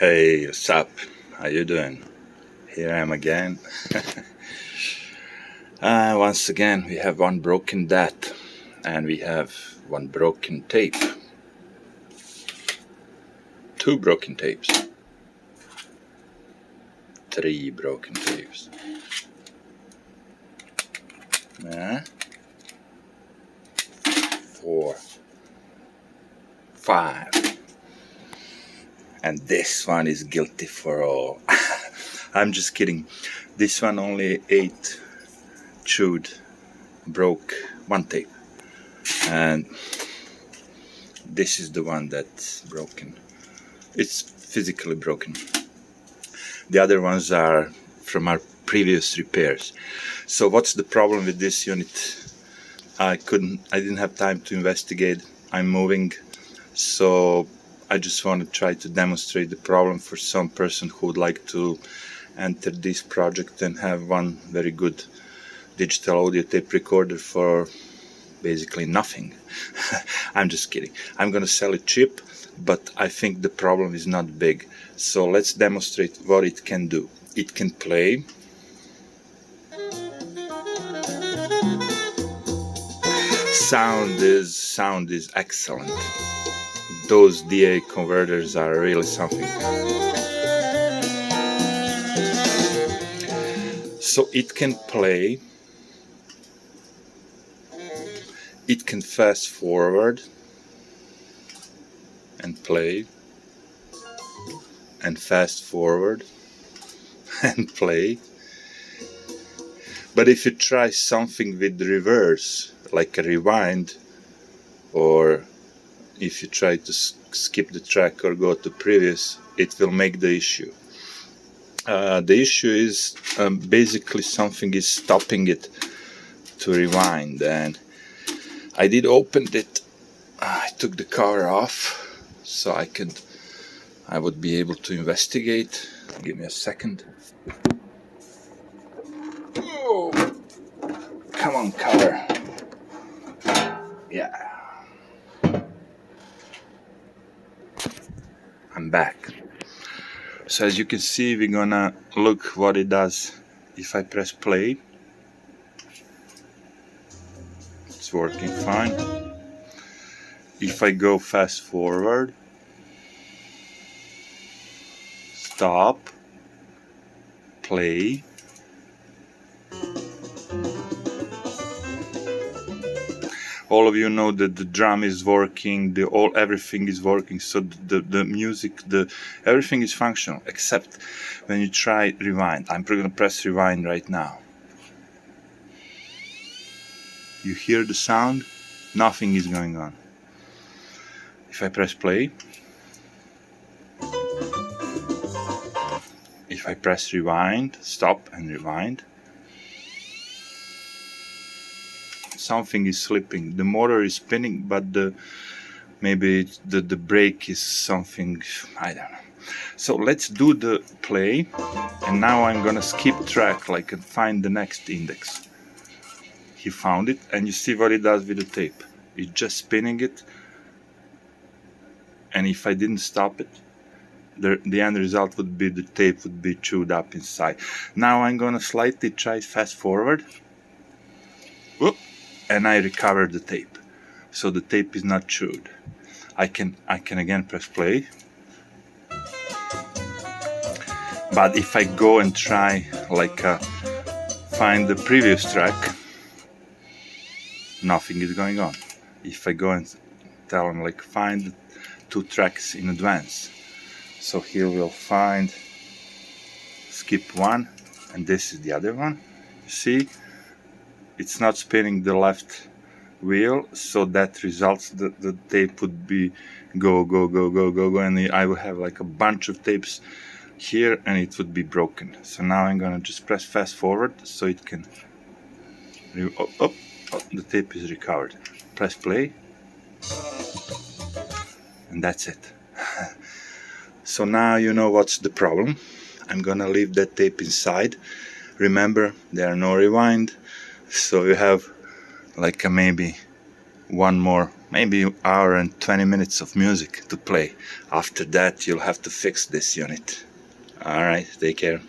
Hey, what's up? How you doing? Here I am again. Once again, we have one broken DAT and we have one broken tape. Two broken tapes. Three broken tapes. Four. Five. And this one is guilty for all. I'm just kidding. This one only broke one tape. And this is the one that's broken. It's physically broken. The other ones are from our previous repairs. So what's the problem with this unit? I didn't have time to investigate. I'm moving, so I just want to try to demonstrate the problem for some person who would like to enter this project and have one very good digital audio tape recorder for basically nothing. I'm just kidding. I'm gonna sell it cheap, but I think the problem is not big. So let's demonstrate what it can do. It can play. Sound is excellent. Those DA converters are really something. So it can play, it can fast forward and play, and fast forward and play. But if you try something with reverse, like a rewind, or if you try to skip the track or go to previous, it will make the issue. The issue is basically something is stopping it to rewind, and I did open it. I took the cover off so I would be able to investigate. Give me a second. Oh, come on, cover. Yeah. I'm back. So as you can see, we're gonna look what it does if I press play. It's working fine. If I go fast forward, stop, play, all of you know that the drum is working, everything is working, so the music, everything is functional, except when you try rewind. I'm gonna press rewind right now. You hear the sound? Nothing is going on. If I press play, if I press rewind, stop and rewind, something is slipping. The motor is spinning, but maybe the brake is something, I don't know. So let's do the play, and now I'm gonna skip track and find the next index. He found it, and you see what it does with the tape. It's just spinning it, and if I didn't stop it, the end result would be the tape would be chewed up inside. Now I'm gonna slightly try fast forward. Whoop. And I recovered the tape, so the tape is not chewed. I can again press play, but if I go and try find the previous track, nothing is going on. If I go and tell him find 2 tracks in advance, so he will find, skip one, and this is the other one. See? It's not spinning the left wheel, so that results the tape would be go, and I will have a bunch of tapes here, and it would be broken. So now I'm gonna just press fast forward so it can. The tape is recovered. Press play, and that's it. So now you know what's the problem. I'm gonna leave that tape inside. Remember, there are no rewind. So you have maybe one more, maybe hour and 20 minutes of music to play. After that you'll have to fix this unit. Alright, take care.